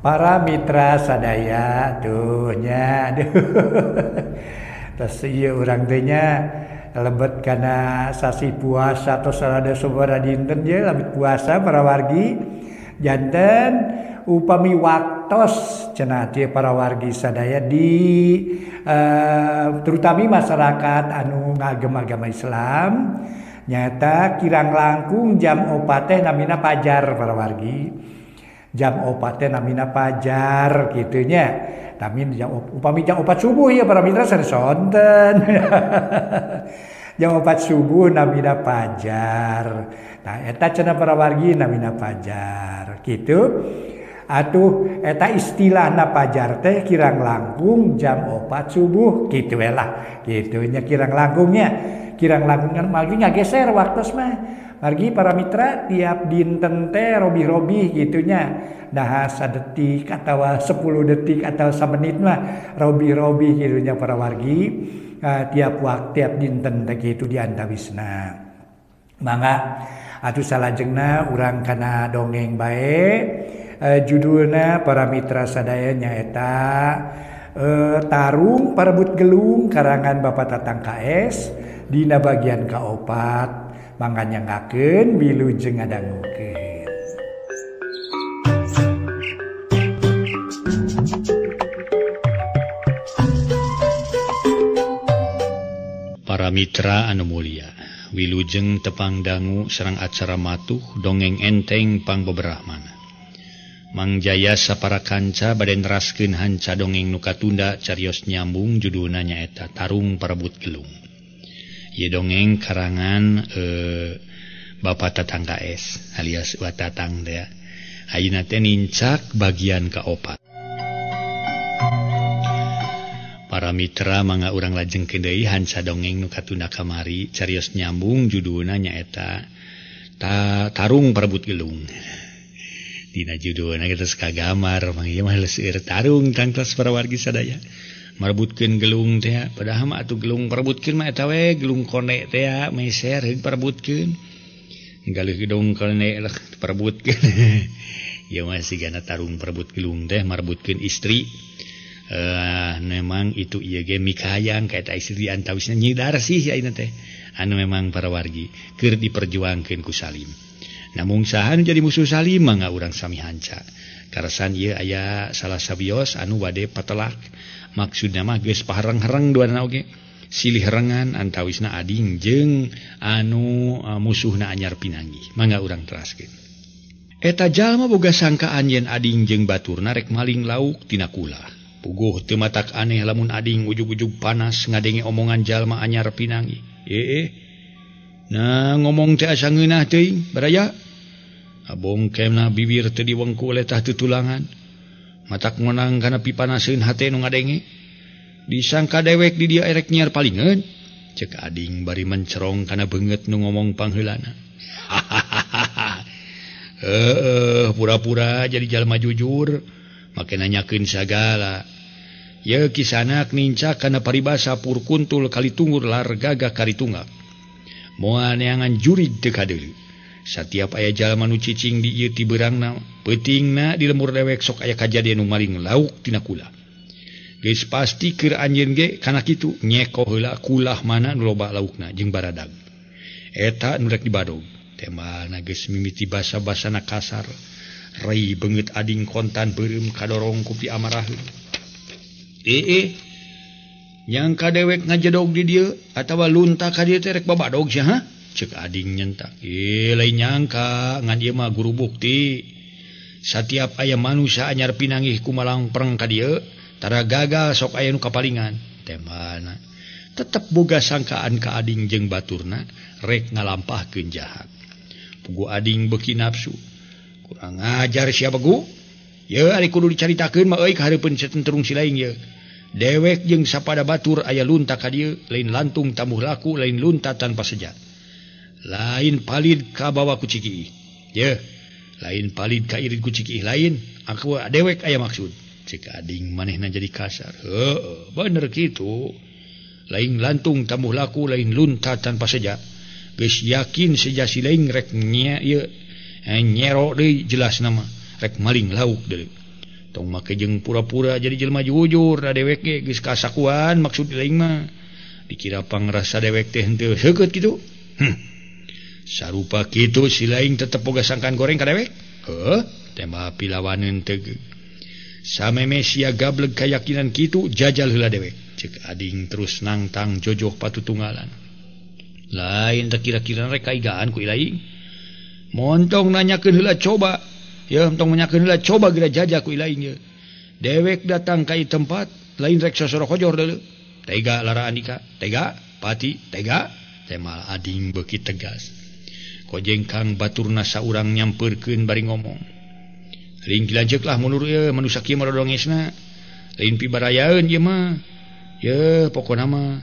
Para mitra sadaya tuhnya terus ieu urang teh nya lebet kana sasi puasa atau sarada sabaraha dinten ye labit puasa para wargi janten upami waktos cenah teh para wargi sadaya di terutami masyarakat anu ngagem agama Islam nyata kirang langkung jam 4 teh namina pajar para wargi. Jam 4 teh namina pajar kitu nya. Tapi upami jam 4 subuh ya para mitra sonten. Jam 4 subuh namina pajar. Nah eta cenah para wargi namina pajar. Kitu. Atuh eta istilahna pajar teh kirang langkung jam 4 subuh kitu we lah. Kitu nya kirang langkungnya. Kirang langkungan margi ngageser waktos mah. Margi para mitra tiap dinten teh robih-robih gitunya. Nah sadetik atau 10 detik atau samenit mah robih-robih gitunya para wargi. Tiap waktu tiap dinten teh gitu diantawisna. Mangga atuh salajengna urang kana dongeng bae. Judulna para mitra sadaya nyaeta Tarung Parebut Gelung karangan Bapak Tatang KS dina bagian kaopat. Mangga nyangakeun wilujeng ngadangukeun. Para mitra anu mulia, wilujeng tepang dangu sareng acara matuh dongeng enteng pang beberahmana. Mang Jaya sapara kanca bade neraskeun hanca dongeng nu katunda carios nyambung judulna nyaeta Tarung Parebut Gelung. Ieu dongeng karangan Bapak Tatang KS alias Watatang teh. Ayeuna teh nincak bagian kaopat. Para mitra mangga urang lajengkeun deui hanca dongeng nu katunda kamari carios nyambung judulna nyaeta Tarung Parebut Gelung. Dina judulna geus kagamar mangga ieu mah leuseur tarung tangtos para wargi sadaya. Marebutkeun gelung teh padahal mah atuh gelung parebutkeun mah eta we gelung kone teh meser heug parebutkeun galih gedong kone lah parebutkeun ya masih gana tarung parebut gelung teh marebutkeun istri memang itu ieu ge mikayang kaeta istri antawisna nyidar sih ayeuna teh anu memang para wargi keur diperjuangkeun ku Salim namun saha nu jadi musuh Salim mangga urang sami hanca karasan ieu aya salah sabios anu wade patelak. Maksudna mah geus pahareng-hareng duana oge. Silih herengan antawisna ading jeung anu musuhna anyar pinanggi. Mangga urang teraskeun. Eta jalma boga sangkaan yen ading jeung baturna rek maling lauk tina kula. Puguh teu matak aneh lamun ading ujug-ujug panas ngadenge omongan jalma anyar pinanggi. Nah ngomong teh asa ngeunah teuing baraya. Abongkemna bibir teu diwengku oleh tah tutulangan. Matak ngonang kana pipanaseun hate nu ngadenge disangka dewek di dia erek nyiar palingeun ceuk ading bari mencerong kana beungeut nu ngomong pangheulana pura-pura jadi jalma jujur make nanyakeun sagala ye kisanak nincak kana paribasa pur kuntul kali tunggur lar gagah kari tunggak moal neangan jurig teu kadeuleu. Satiap aya jalma nu cicing di ieu ti beurangna peutingna di lemur dewek sok aya kajadian nu maling lauk tina kula. Geus pasti keur anjeun ge kana kitu nyeko heula kulah mana nu loba laukna jeung baradag. Eta nu rek dibadog. Temana geus mimiti basa-basana kasar. Rei beungeut ading kontan beureum kadorong ku pi amaraheun. Nyangka dewek ngajedog di dieu atawa lunta ka dieu teh rek babadog sia ha? Cek ading nyentak. Lain nyangka ngan ieu mah guru bukti. Satiap aya manusia anyar pinangih ku malangpreng ka dieu, tara gagal sok aya nu kapalingan. Temana tetep boga sangkaan ka ading jeung baturna rek ngalampahkeun jahat. Pugu ading beuki nafsu. Kurang ajar sia begu. Ye ari kudu dicaritakeun mah euy ka hareupeun setenterung si laing ye. Dewek jeung sapada batur aya lunta ka dieu, lain lantung tamuh laku, lain lunta tanpa sejat. Lain palid ka bawa ku ciki. Ye, lain palid ka irit ku ciki lain. Aku dewek aya maksud. Cek ading manehna jadi kasar. Heeh, bener kitu. Lain lantung tamuh laku, lain lunta tanpa sejat. Geus yakin sejasi lain rek nyero deui jelas nama rek maling lauk deui. tong make jeung pura-pura jadi jelema jujur da dewek ge geus kasakuan maksud lain mah dikira pangrasa dewek teh henteu seukeut kitu sarupa kitu si lain tetep boga sangkan goreng ka dewek tema pilawaneun teu sameme sia gableg kayakinan kitu jajal heula dewek ceuk ading terus nangtang jojoh patutunggalan lain teu kira-kira rek kaigaan ku ilaing montong nanyakeun heula coba ya montong nanyakeun heula coba geura jajah ku ilaing ye dewek datang ka ieu tempat lain rek sosorok hojor deuleu tega lara andika tega pati tega tema ading beuki tegas kojeng kang baturna saurang nyampeurkeun bari ngomong ring dilanjek lah mundur ya manusia kieu marodongesna lain pibarayaeun ieu mah ya pokona mah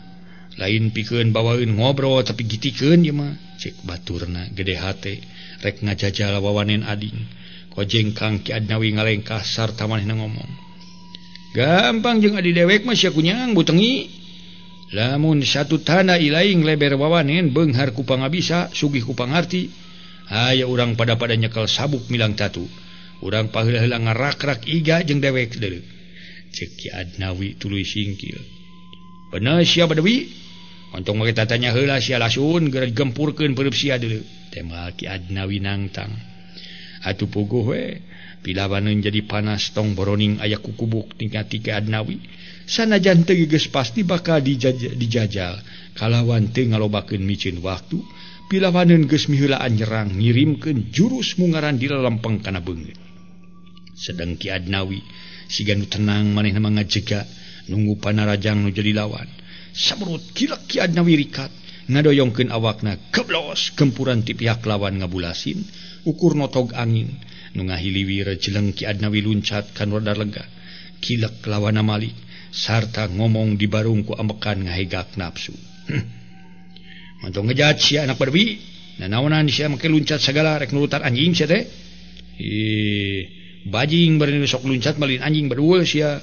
lain pikeun bawaeun ngobrol tapi gitikeun ieu mah cek baturna gede hate rek ngajajal wawanen ading kojeng kang Ki Adnawi ngalengkah sarta manehna ngomong gampang jeung adi dewek mah sia kunyang butengi lamun satu tanda ilaing leber wawanen beunghar ku pangabisa sugih ku pangarti aya urang pada nyekel sabuk milang tatu urang paheula-heula ngarak-rak iga jeung dewek deuleu ceuk Ki Adnawi tuluy singkil bener sia Badawi ontong make tatanya heula sia lasun geura gempurkeun peureub sia deuleu tema Ki Adnawi nangtang atuh puguh we pilawaneun jadi panas tong boroning aya kukubuk tingkat Ki Adnawi sanajan teu geus pasti bakal dijajal kalawan teu ngalobakeun micieun waktu pilawaneun geus miheulaan nyerang ngirimkeun jurus mungaran di lempeng kana beungeut sedang Ki Adnawi siga nu tenang manehna mangajega nunggu panarajang nu jadi lawan sabrut kilek Ki Adnawi rikat ngadoyongkeun awakna geblos gempuran ti pihak lawan ngabulasin ukur notog angin nu ngahiliwir jeleng Ki Adnawi luncat kan rada lega kilek lawan malik sarta ngomong di barung ku ambekan ngahegak nafsu mantong ngejat sia anak Badawi nanaonan sia make luncat sagala rek nurutan anjing sia teh bajing bari sok luncat malin anjing berdua sia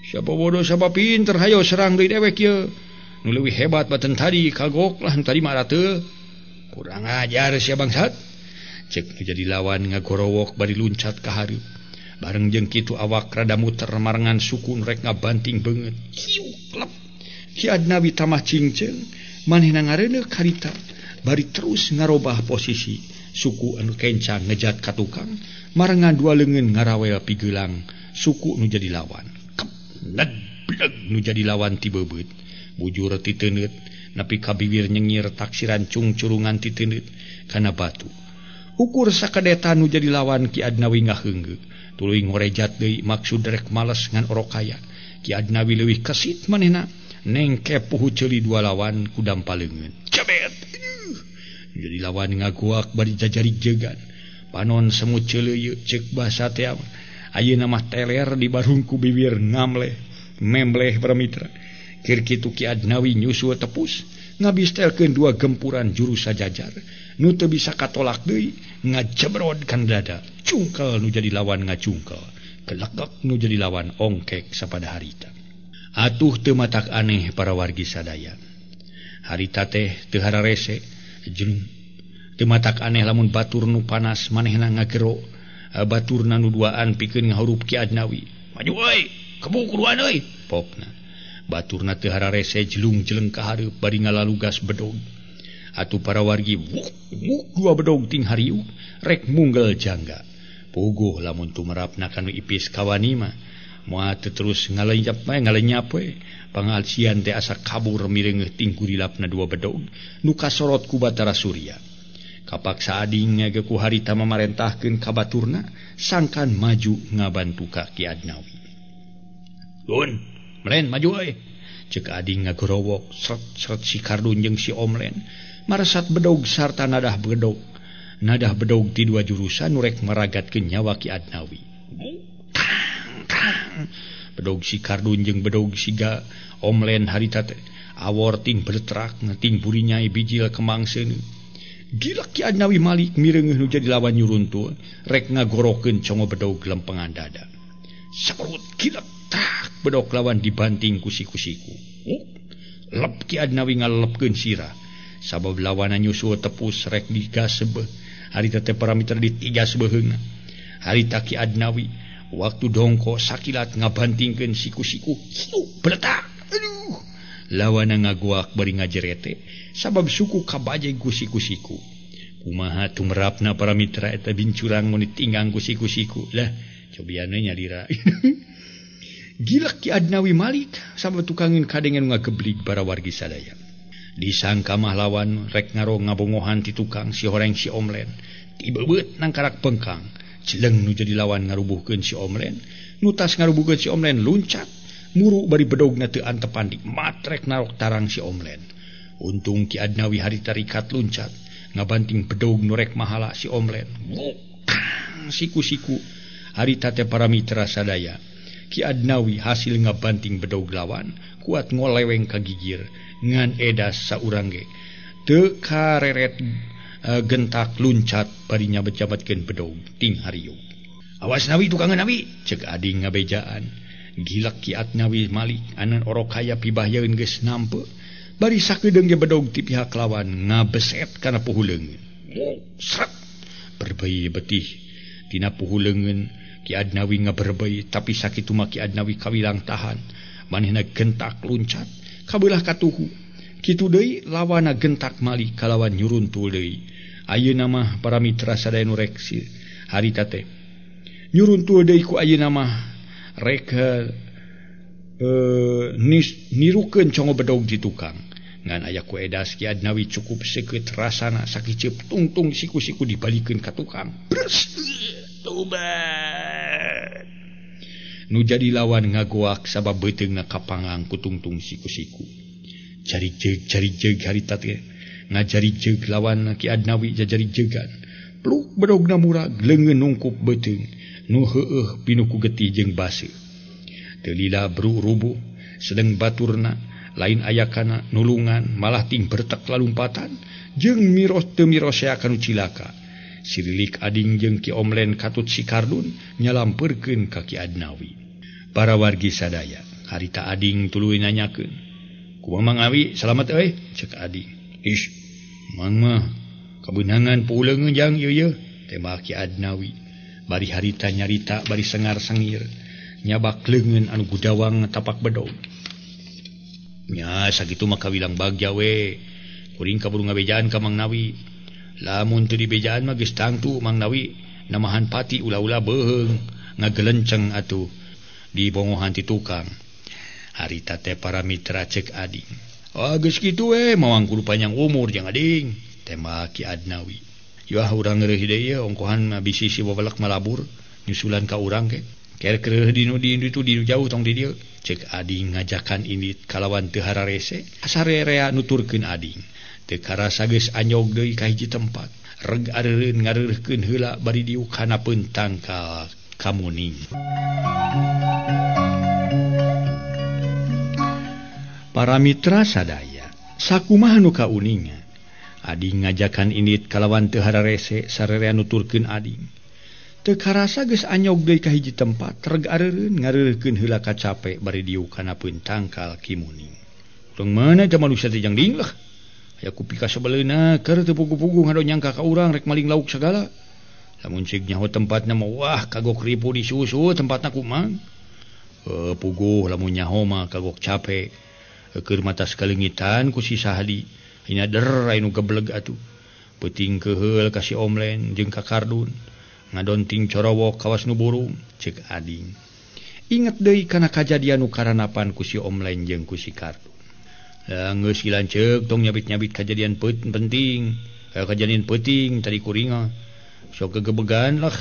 siapa bodoh siapa pinter hayo serang deui dewek ye nu leuwih hebat baten tadi kagok lah tadi mah teu kurang ajar sia bangsat ceuk jadi lawan ngagorowok bari luncat ka hareup bareng jeung kitu awak rada muter marengan suku rek ngabanting beungeut kiu klep Ki Adnawi tamah cingceung manehna ngareuneuh harita bari terus ngarobah posisi suku anu kencang ngejat ka tukang marengan dua leungeun ngarawel pigeulang suku nu jadi lawan kepned nu jadi lawan ti beubeut bujur ti teuneut nepi ka bibir nyengir taksiran cungcurungan ti teuneut kana batu ukur sakadeta nu jadi lawan Ki Adnawi ngaheunggeu tuluy ngorejat deui maksud rek males ngan orokaya Ki Adnawi leuwih kesit manehna nengke puhu ceuli dua lawan ku dampaleungeun cabet jadi lawan ngaguak bari jajari jegan panon semut ceuleuh ceuk basa teh ayeuna mah teler di barungku bibir ngamleh membleh paramitra keur kitu Ki Adnawi nyusul tepus ngabistelkeun dua gempuran jurus sajajar nu teu bisa katolak deui ngajebrod kan dada cungkel nu jadi lawan ngacungkel kelekek nu jadi lawan ongkek sapada harita atuh teu matak aneh para wargi sadaya harita teh teu hararese jeung teu matak aneh lamun batur nu panas manehna ngagero baturna nu duaan pikeun ngahurup Ki Adnawi maju euy kebu kuruan euy popna baturna teu hararese jelung-jeleng ka hareup bari ngalalugas bedog atuh para wargi wuk dua bedog ting hariu rek munggel jangga puguh lamun tumerapna kanu ipis kawani mah moal teu terus ngalenyap we pangalsian teh asa kabur mireungeuh ting kurilapna dua bedog nu kasorot ku Batara Surya kapaksa ading ngage ku harita mamarentahkeun ka baturna sangkan maju ngabantu ka Ki Adnawi Gun melen maju euy ceuk ading ngagorowok sret si Kardun jeung si Omlen maresat bedog sarta nadah bedog ti dua jurusan nu rek maragatkeun nyawa Ki Adnawi bedog si Kardun jeung bedog siga Omlen harita teh awor ting beletrak ting burinya bijil kemangseun gila Ki Adnawi malik mireungeuh nu jadi lawan nyuruntul rek ngagorokeun congo bedog lempengan dada saperut gila tak bedog lawan dibanting kusi-kusiku lep Ki Adnawi ngalepkeun sirah sabab lawanan nyusul tepus rek digas sebeuh harita teh paramiter di tiga sebeuheungna harita Ki Adnawi Waktu dongko sakilat ngabantingkeun siku-siku beletak. Aduh. Lawana ngaguak bari ngajerete sabab suku kabajai ku siku-siku. Kumaha tumrapna para mitra eta bincurang mun ditinggang ku siku-siku. Lah, cobiana nyalira. Gila Ki Adnawi Malik sabab tukangin kadengan ngageblig para wargi sadaya. Disangka mah lawan rek ngaro ngabongohan ti tukang si horeng si omlen. Tibebeut nang karak pengkang. Jeleng nu jadi lawan ngarubuhkeun si omlen. Nu tas ngarubuhkeun si omlen luncat. Muru bari bedogna teu antepan di matrek narok tarang si omlen. Untung Ki Adnawi harita rikat luncat. Ngabanting bedog nu rek mahala si omlen. Wukang siku-siku. Harita teh para mitra sadaya. Ki Adnawi hasil ngabanting bedog lawan. Kuat ngoleweng kagigir. Ngan edas saurang ge teu kareret gentak luncat bari nyabat-jabatkeun bedog ting hariu. Awas Nawi tukangan Nawi cek ading ngabejaan. Gilak Ki Adnawi Malik anan orok haya pibahyeun geus nampe bari sakedeung ge bedog ti pihak lawan ngabeset kana puhuleungeun. Sret berbei betih tina puhuleungeun Ki Adnawi ngaberbei tapi sakitu mah Ki Adnawi kawilang tahan manehna gentak luncat kabelah katuhu. Kitu deui lawana gentak Malik kalawan nyuruntul deui. Ayeuna mah para mitra sadaya nu rek harita teh nyuruntul deui ku ayeuna mah rek nirukeun congo bedog di tukang. Ngan aya ku edas Ki Adnawi cukup seukeut rasana sakiceup tungtung siku-siku dibalikeun ka tukang. Bres tobat. Nu jadi lawan ngagoak sabab beuteungna kapangang ku tungtung siku-siku. Cari jeg harita teh ngajari jeg lawan Ki Adnawi jajari jegan. Pluk bedogna murag leungeun nungkup beuteung nu heueuh pinuku getih jeung base. Teu lila rubuh sedeng baturna lain ayakana nulungan malah ting bertek lalumpatan jeung miros teu miroseakan cilaka. Sirilik ading jeung Ki Omlen katut si Kardun nyalampeurkeun ka Ki Adnawi. Para wargi sadaya harita ading tuluy nanyakeun, "Kumaha Mang Awi selamat euy?" cek ading. "Ish, mang mah kabeunangan puleungeun jang ieu tembak Ki Adnawi. Bari harita nyarita bari sengar-sengir nyabak leungeun anu gudawang tapak bedog. Nya sakitu mah kawilang bagja we. Kuring kaburu ngabejaan ka Mang Nawi. Lamun teu dibejaan mah geus tangtu Mang Nawi namahan pati ulah-ulah beuheung ngagelenceng atuh di bongohan ti tukang." Harita teh para mitra cek ading. Geus kitu we mawang kudu panjang umur jeung ading tembak Ki Adnawi. Yah urang ngeureih deui ongkohan bisi si wawelek malabur nyusulan ka urang ke. Ker kreuh dinu jauh tong di dieu cek ading ngajakan indit kalawan teu hararese. Asarea nuturkeun ading. Teu karasa geus anyog deui ka hiji tempat. Reg areureun ngareureuhkeun heula bari diuk kana peutang ka kamuning. Para mitra sadaya, sakumaha nu kauninga. Ading ngajakan indit kalawan teu hararese sararea nuturkeun ading. Teu karasa geus anyog deui ka hiji tempat. Reg areureun ngareureuhkeun heula ka capek bari diuk kana peutang ka kimuning. Urang mana teh manusia teh jang ding lah. Aya kupi ka sabeleuna keur teu pugu-pugu ngado nyangka ka urang rek maling lauk sagala. Lamun ceuk nyaho tempatna mah wah kagok ripu di susu tempatna kumaha. Puguh lamun nyaho mah kagok capek. Keur mata sakalengitan ku si Sahdi. Ina der anu gebleg atuh. Peuting keheul ka si Omlen jeung ka Kardun. Ngadonting corowok kawas nu burung ceuk ading. Inget deui kana kajadian nu karanapan ku si Omlen jeung ku si Kardun. Geus gilanceuk tong nyabit-nyabit kajadian penting. Kajadian penting tadi kuringa. Sok gegebegan lah.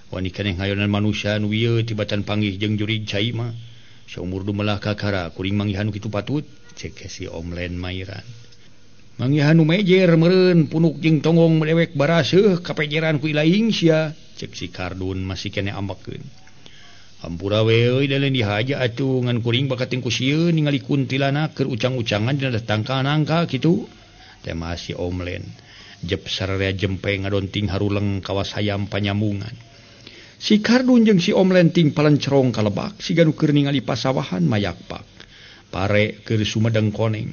Wani keneh ngayonan manusia nu ieu tibatan panggih jeung jurig cai mah. Saumur dumelah kakara kuring manggihan kitu patut cek si Omlen mairan. Manggihan nu mejer meureun punuk jeung tonggong melewek baraseuh kapejeran ku ilaing sia cek si Kardun masih keneh ambekeun. Hampura we euy dalen dihaja atuh ngan kuring bakating ku sieun ningali kuntilanak keur ucang-ucangan dina tangka nangka kitu. Teh mah si Omlen jep sararea jempe ngadonting haruleng kawas hayam panyambungan. Si Kardun jeung si Omlen ting palencerong kalebak siga nu keur ningali pasawahan mayakpak. Pare keur sumedeng koneng.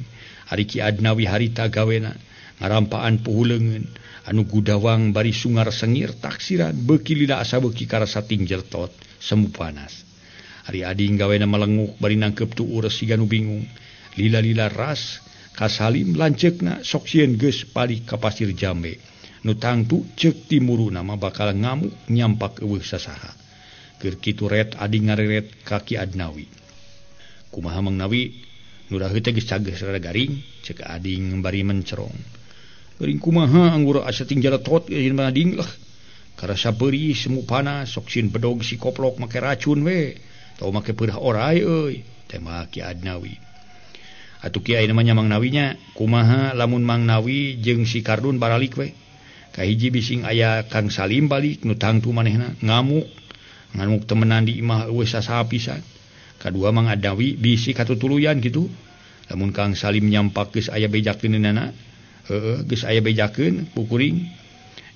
Ari Ki Adnawi harita gawena ngarampaan puhuleungeun anu gudawang bari sungar sengir taksiran beuki lila asa beuki karasa ting jertot semu panas. Ari ading gawena melenguk bari nangkep tu ures siga nu bingung. Lila-lila ras ka Salim lanceukna sok sieun geus balik ka pasir Jambe. Nu tangtu ceuk timuru nama bakal ngamuk nyampak eueuh sasaha. Keur kitu ret ading ngareret kaki Adnawi. Kumaha Mang Nawi nu daheut teh geus cageus rada garing ceuk ading bari mencerong. Garing kumaha anggura asa ting jalatot ieu ading lah. Karasa beuri semu panas sok sieun bedog si koplok make racun we. Tau make peurah orai euy, teh mah Ki Adnawi. Atuh kiai namanya Mang Nawinya, kumaha lamun Mang Nawi jeung si Kardun baralik we. Kahiji bising aya Kang Salim balik nu tangtu manehna ngamuk temenan di imah eueuh sasaha pisan. Kadua Mang Adnawi bisi katutuluyan kitu. Lamun Kang Salim nyampak geus aya bejakeunana, geus aya bejakeun pukuring.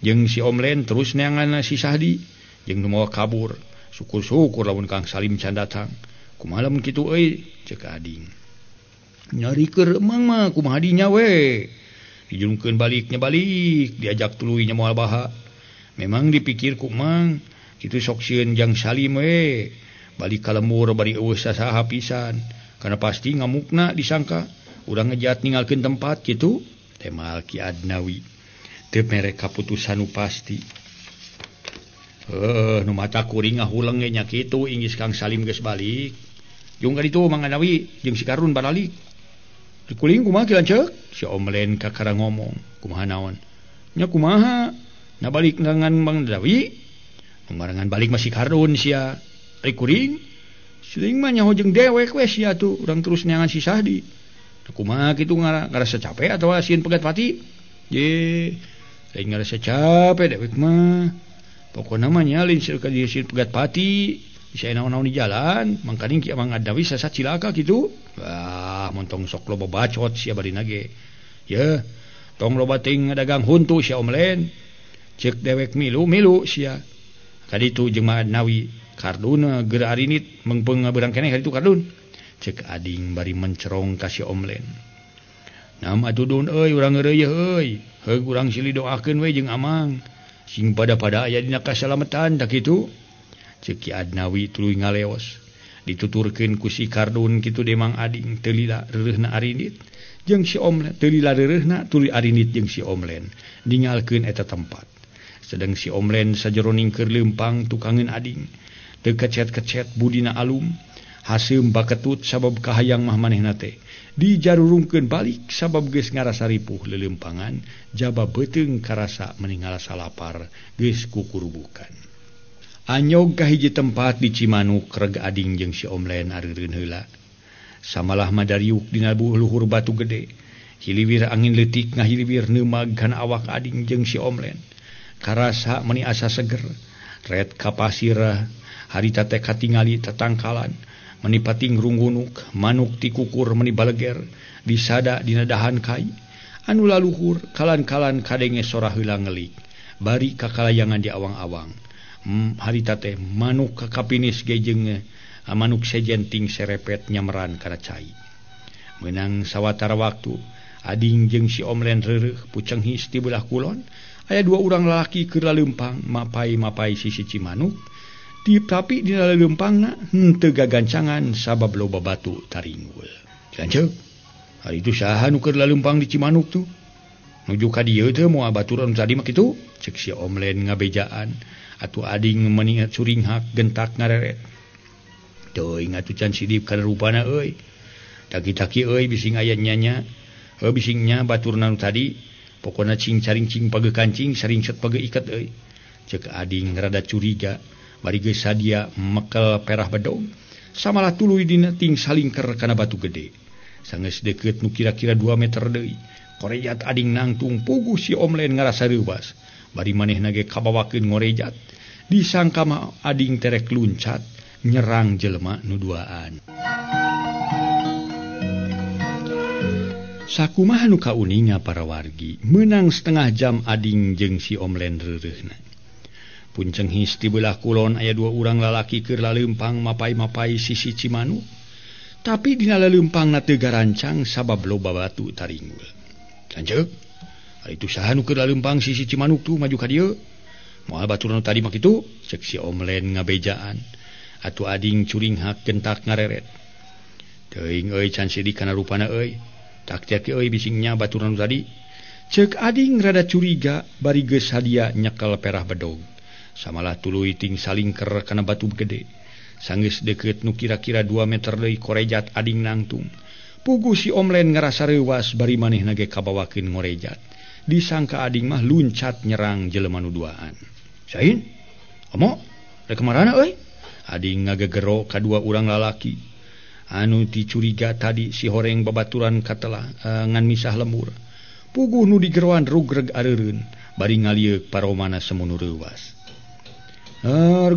Jeung si Omlen terus neangan si Sahdi jeung nu mawa kabur. Syukur-syukur lamun Kang Salim can datang. Kumaha lamun kitu euy ceuk ading. Nyari keur emang mah kumaha dinya we. Dijungkeun balik diajak tuluy nya moal baha. Memang dipikir ku mang kitu sok sieun Jang Salim we. Balik ka lembur bari eueuh sasaha pisan. Kana pasti ngamukna disangka urang ngejat ninggalkeun tempat kitu. Teh moal Ki Adnawi. Teu mere kaputusan nu pasti. Nu mata kuring ngahuleng ge nya kitu inggis Kang Salim geus balik. Jeung ka ditu Mang Adnawi jeung si Kardun baralik. Dikuling kumaha ki lanceuk? Si Omlen kakara ngomong, kumaha naon? Nya kumaha? Na balik ngangan Mang Adnawi? Nu marangan balik masih Kardun sia. Ari kuring? Seuing mah nyaho jeung dewek we sia tuh, urang terus neangan si Sahdi. Kumaha kitu ngarasa capek atawa sieun pegat pati? Ye, lain ngarasa capek dewek mah. Pokoknya namanya lain sieun pegat pati, bisa naon-naon di jalan, mangkaning Ki Mang Adnawi sasat cilaka gitu. Wah, montong sok loba bacot sia bari nage. Ya, tong loba ting ngadagang huntu sia Omlen. Ceuk dewek milu sia. Kaditu jeung Mang Adnawi, Kardun geur arinit mengpeung ngabeurang keneh kaditu Kardun. Ceuk ading bari mencerong ka si Omlen. Nam atudun euy urang ngeureuyeuh euy. Heug urang silih doakeun we jeung Amang. Sing pada aya dina kasalametan tak kitu. Ceuk Ki Adnawi tuluy ngaleos. Dituturkeun ku si Kardun kitu de Mang Ading teu lila reureusna arinit jeung si Omlen teu lila reureusna tuluy arinit jeung si Omlen ninggalkeun eta tempat. Sedang si Omlen sajeroning keur leumpang tukangeun ading. Teu kecet-kecet budina alum. Haseum baketut sabab kahayang mah manehna teh. Dijarurungkeun balik sabab geus ngarasa ripuh leleumpangan, jaba beuteung karasa meni ngarasa lapar geus kukurubukan. Anyog ka hiji tempat di Cimanuk reg ading jeung si Omlen areureun heula. Samalah madariuk dina luhur batu gede. Hiliwir angin leutik ngahiliwir neumag kana awak ading jeung si Omlen. Karasa meni asa seger. Ret ka pasir harita teh katingali tatangkalan. Meni pating runggunuk, manuk ti kukur meni baleger, disada dina dahan kai. Anu laluhur, kalan-kalan kadenge sora heula ngelik. Bari kakalayangan di awang-awang. Harita teh manuk kakapinis ge jeung manuk sejenting serepet nyameran kana cai. Meunang sawatara waktu, ading jeung si Omlen reureuh puceng his ti belah kulon, aya dua urang lalaki keur laleumpang mapai-mapai sisi Cimanuk. Tapi di dalam leumpangna henteu gagancangan sabab loba batu taringgul. Lanceuk. Hari itu saha nu keur laleumpang di Cimanuk tuh. Nuju ka dieu teh moal baturan tadi mah kitu, ceuk si Omlen ngabejaan atuh ading meningat suringhak gentak ngareret. Teuing atuh can sidip kana rupana euy. Taki-taki euy bising aya nyanya. Bisingnya baturna nu tadi pokona cing caring cing page kancing saringset page iket euy. Ceuk ading rada curiga. Bari geus sadia mekel perah bedog, samalah tuluy dina ting salingker kana batu gede. Sangeus deukeut nu kira-kira 2 meter deui. Korejat ading nangtung puguh si Omlen ngarasa reuwas. Bari manehna ge kabawakeun ngorejat. Disangka mah ading terek luncat nyerang jelema nu duaan. Sakumaha nu kauninga para wargi, meunang setengah jam ading jeung si Omlen reureuhna. Punceng his di belah kulon aya 2 urang lalaki keur laleumpang mapai-mapai sisi Cimanuk. Tapi dina laleumpangna teu garancang sabab loba batu taringgul. Lanceuk. Ari itu saha nu keur laleumpang sisi Cimanuk tuh maju ka dieu. Moal baturan tadi mah kitu, ceuk si Omlen ngabejaan. atuh ading curing hak gentak ngareret teuing can sidik kana rupana tak tiap bisingnya baturan tadi cek ading rada curiga bari geus hadia nyekel perah bedog samalah tuluy ting salingker kana batu gede sanggeus deukeut nu kira-kira 2 meter deui korejat ading nangtung pugu si Omlen ngerasa reuwas bari manehna ge kabawakeun ngorejat disangka ading mah luncat nyerang jelema nu duaan sain omo rek kemarana ading ngagegero kadua urang lalaki anu dicuriga tadi si horeng babaturan katelah ngan misah lembur puguh nu digeroan rugreg areureun bari ngalieuk paromana semunu reuwas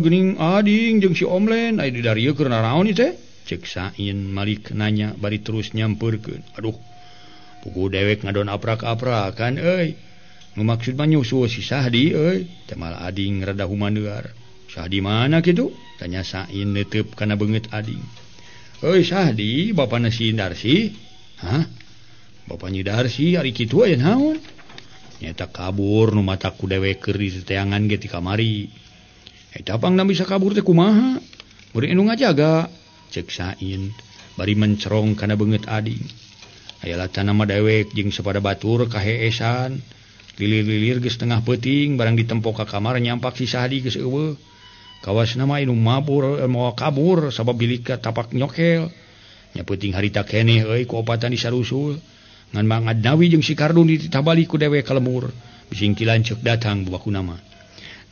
geuning ading jeung si Omlen aya di darieu keur naraon ieu teh cek Sain malik nanya bari terus nyampeurkeun aduh puguh dewek ngadon aprak-aprakan nu maksud mah nyusul si Sahdi teh malah ading rada humaneuar Sahdi mana kitu tanya Sain neuteup kana beungeut ading Sahdi bapana si Darsi bapanya Darsi ari kitu aya naon nyata kabur nu mata ku dewek keur di teangan ge ti kamari eta pangna bisa kabur teh kumaha murid anu ngajaga cek Sain bari mencerong kana beungeut ading aya latana mah dewek jeung sapada batur kaheesan lilir-lilir geus tengah peuting barang ditempok ka kamar nyampak si Sahdi geus eueuh kawasna mah anu mabur moal kabur sabab bilik ka tapak nyokel nya peuting harita keneh ku opatan disarusul ngan Mang Adnawi jeung si Kardun ditabali ku dewek ka lemur bising ti lanceuk datang babakuna mah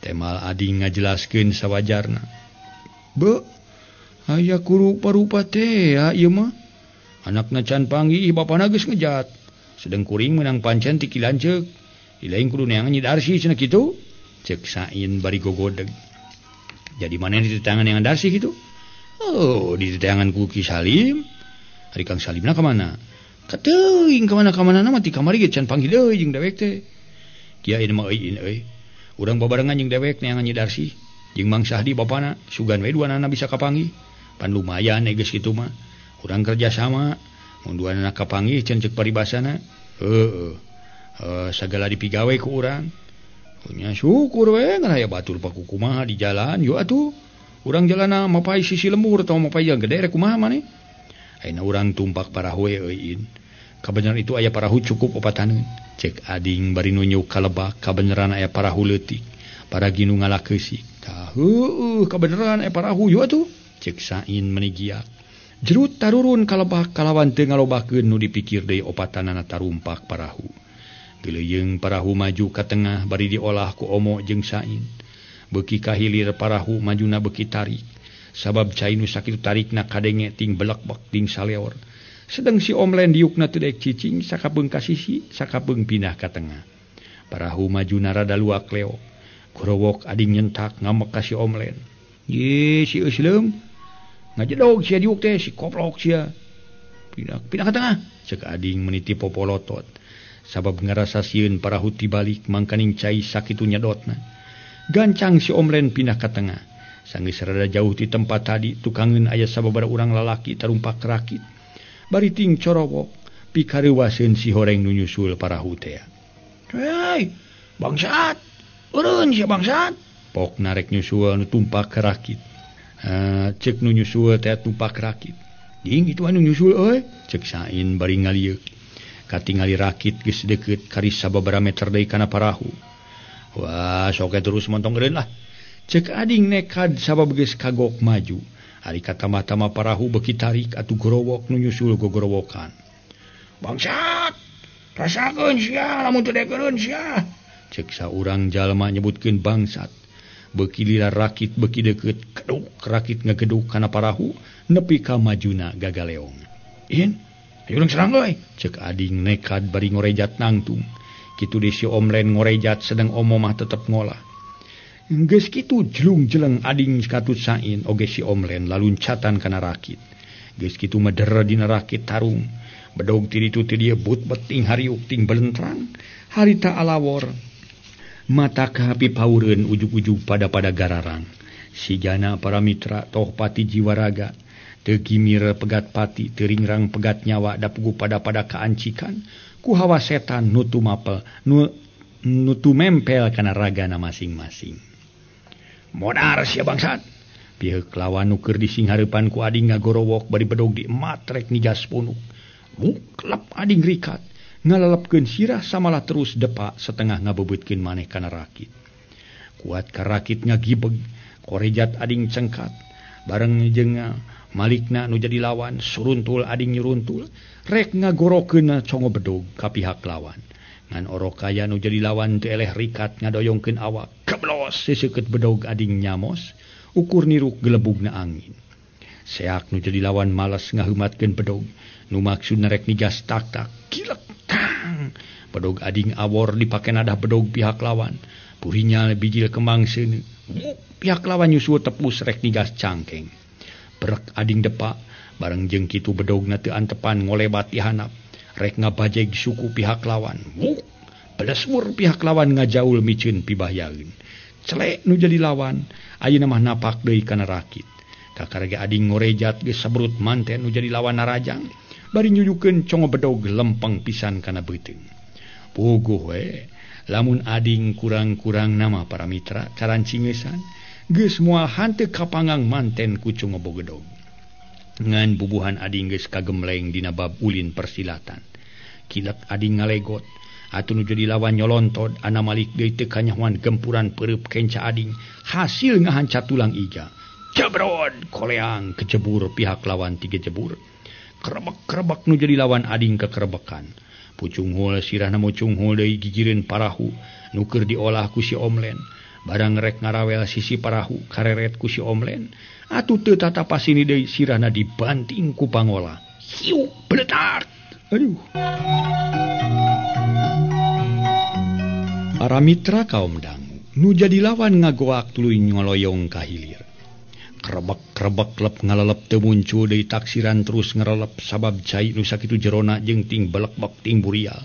temal ading ngajelaskeun sawajarna be aya kurupa-rupa teh ieu mah anakna can panggih bapana geus ngejat sedeng kuring menang pancen ti kilanceuk ilaing kudu neangan Nyi Darsi cenah kitu cek Sain bari gogodeg jadi mana di tangan yang Darsi gitu di tangan ku Ki Salim hari Kang Salimna ka mana kateuing ka mana na mah ti kamari ge can panggil deui jeung dewek teh kieu ieu mah urang babarengan jeung dewek neangan Nyi Darsi jeung Mang Sahdi bapana sugan we duanana bisa kapanggih pan lumayan geus kitu mah urang kerja sama mun duanana kapanggih can ceuk paribasana sagala dipigawe ku urang nya syukur we ngan aya batur paku kumaha di jalan yo atuh urang jalanna mapai sisi lembur atawa mapai yang gede rek kumaha maneh ayeuna urang tumpak parahu we euin kabeneran itu aya parahu cukup opataneun cek ading bari nu nyuk ka lebak kabeneran aya parahu leutik paragi nu ngalakeusik tah kabeneran aya parahu yo atuh cek Sain menigiak jerut tarurun ka lebak kalawan teu ngalobakeun nu dipikir deui opatanana tarumpak parahu geuleung parahu maju ka tengah bari diolah ku Omo jeung Sain beuki kahilir parahu majuna beuki tarik sabab cai nu sakitu tarikna kadenge ting belek-bek ting saleor sedang si Omlen diukna teu daek cicing sakabeung ka sisi sakabeung pindah ka tengah parahu majuna rada luak leok gorowok ading nyentak ngamek ka si Omlen ye si Euslem ngajedog sia diuk teh si koplok sia pindah ka tengah ceuk ading meniti popolotot sabab ngarasa sieun parahu tibalik mangkaning cai sakitu nyedotna gancang si Omlen pindah ka tengah sanggeus rada jauh ti tempat tadi tukangeun aya sababaraha urang lalaki tarumpak rakit bari ting corowok pikareuwaseun si horeng nu nyusul parahu teh hei bangsat urun sia bangsat pok narek nyusul nu tumpak rakit cek nu nyusul teh tumpak rakit ding itu anu nyusul cek Sain bari ngalieuk katingali rakit geus deukeut kari sababaraha meter deui kana parahu wah sok terus montong geureun lah cek ading nekad sabab geus kagok maju ari katama-tama parahu beuki tarik atuh gorowok nu nyusul gogorowokan bangsat rasakeun sia lamun teu degeureun sia cek saurang jalma nyebutkeun bangsat beuki lila rakit beuki deukeut keduk rakit ngageduk kana parahu nepi ka majuna gagaleong ayo urang serang cek ading nekad bari ngorejat nangtung kitu deui si Omlen ngorejat sedang Omo mah tetep ngolah geus kitu jelung-jeleng ading katut Sain oge si Omlen laluncatan kana rakit geus kitu meder dina rakit tarung bedog ti ditu ti dieu but-bet ting hariuk ting belentrang harita alawor mata kahapi paureun ujug-ujug pada gararang sigana para mitra toh pati jiwaraga teu gimir pegat pati teu ringrang pegat nyawa da pugu pada kaancikan ku hawa setan nutu mapel nutu mempel kana ragana masing-masing modar sia bangsat pihak lawan nuker di singharepan ku ading ngagorowok bari bedog di emat rek nigas punuk. Muklep ading rikat ngalalepkeun sirah samalah terus depak setengah ngabebeutkeun maneh kana rakit. Kuat ka rakit ngagibeg korejat ading cengkat bareng jeung malikna nu jadi lawan suruntul ading nyuruntul rek ngagorokeun congo bedog ka pihak lawan. Ngan orokaya nu jadi lawan teu eleh rikat ngadoyongkeun awak keblos seseukeut bedog ading nyamos ukur niruk gelebugna angin. Seak nu jadi lawan malas ngaheumatkeun bedog nu maksudna rek nigas tak-tak kilek tang. Bedog ading awor dipake nadah bedog pihak lawan purinya bijil kembang seuneu. Pihak lawan nyusul tepus rek nigas cangkeng. Berek ading depak bareng jeung kitu bedogna teu antepan ngolebat di hanap rek ngabajeg suku pihak lawan. Belesur pihak lawan ngajaul miceun pibahyaeun. Celek nu jadi lawan ayeuna mah napak deui kana rakit. Kakarage ading ngorejat geus sabrut manten nu jadi lawan narajang bari nyuyukeun congo bedog lempeng pisan kana beuteung. Puguh we lamun ading kurang-kurang nama para mitra carancingesan geus moal hanteu kapangang manten ku congo bedog. Ngan bubuhan ading geus kagemleng dina bab ulin persilatan. Kilek ading ngalegot atuh nu jadi lawan nyolontod ana malik deui teu kanyahoan gempuran peureub kenca ading hasil ngahancat tulang iga. Jabrod koleang kejebur pihak lawan tiga jebur. Kerebek-kerebek nu jadi lawan ading kekerebekan. Pucung hul sirahna mucung hul deui gigireun parahu nuker diolah ku si Omlen. Barang rek ngarawel sisi parahu kareret ku si Omlen. Atuh teu tatapasini deui sirahna dibanting ku pangola. Hiu beletak. Aduh. Para mitra kaum dangu nu jadi lawan ngagoak tuluy ngoloyong ka hilir. Kerebek-kerebek lep ngalalep teu muncul deui taksiran terus ngarelep sabab cai nu sakitu jerona jeung ting belek-bek ting burial.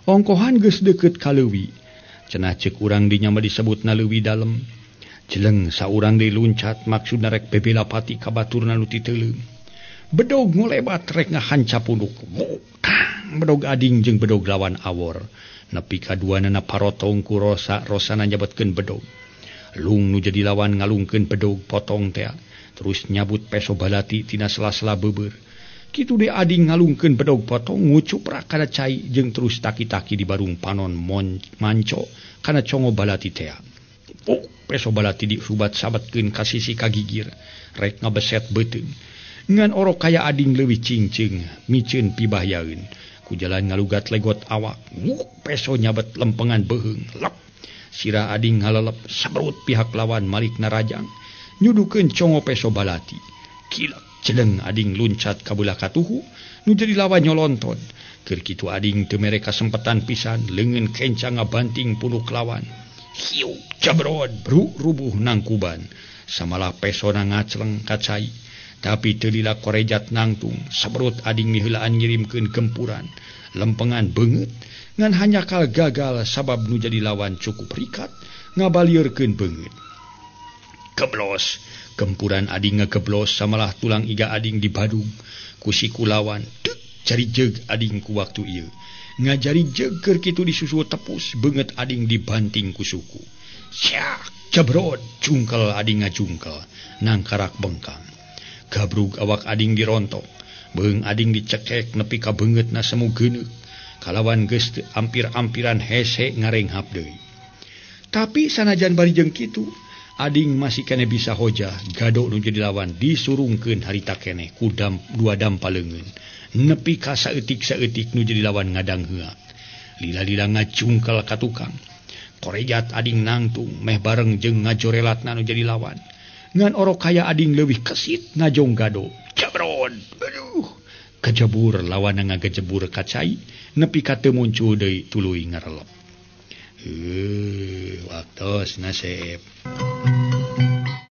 Ongkohan geus deukeut ka leuwi. Cenah ceuk urang dinya mah disebutna leuwi dalem. Jeleng saurang deui luncat maksudna rek bebela pati ka baturna nu ti teuleum. Bedog ngolebat rek ngahanca punduk. Bedog ading jeung bedog lawan awor. Nepi kaduanana parotong ku rosana nyabetkeun bedog. Lung nu jadi lawan ngalungkeun bedog potong teh terus nyabut peso balati tina sela-sela beubeur. Kitu de ading ngalungkeun bedog potong ngucuprak kana cai jeung terus taki-taki di barung panon manco kana congo balati teh. Peso balati disubat sabetkeun ka sisi kagigir rek ngabeset beuteung. Ngan orok kaya ading leuwih cingcing miceun pibahyaeun ku jalan ngalugat legot awak. Peso nyabet lempengan beheung lep. Sirah ading halalep sabrut pihak lawan malik narajang nyudukeun congo peso balati. Kilek celeng ading luncat ka beulah katuhu nu jadi lawan nyolonton. Keur kitu ading teu mere kasempetan pisan leungeun kenca ngabanting punduk lawan. Hiu jabrod bruk rubuh nangkuban. Samalah pesona ngacleng ka cai. Tapi teu lila korejat nangtung sabrut ading miheulaan ngirimkeun gempuran. Lempengan beungeut ngan hanyakal gagal sabab nu jadi lawan cukup rikat ngabalieurkeun beungeut. Keblos gempuran ading ngageblos samalah tulang iga ading dibadung ku si kulawan. Dek cari jeug ading ku waktu ieu. Ngajari jeug keur kitu disusul tepus beungeut ading dibanting ku suku. Syak jabrod jungkel ading ngajungkel nangkarak bengkang. Gabrug awak ading dirontok. Beung ading dicekek nepi ka beungeutna semu geuneuk. Kalawan geus ampir-ampiran hese ngarenghap deui. Tapi sanajan bari jeung kitu, ading masih kene bisa hoja gado nu jadi lawan disurungkeun harita keneh ku dua dampaleungeun. Nepi ka saeutik-saeutik nu jadi lawan ngadang heuak. Lila-lila ngajungkel ka tukang. Korejat ading nangtung meh bareng jeung ngajorelatna nu jadi lawan. Ngan orok kaya ading leuwih kesit ngajong gado. Jabrod. Aduh. Kejebur lawan ngagejebur ka cai nepi ka teu muncul deui tuluy ngarelep. Waktos nasib.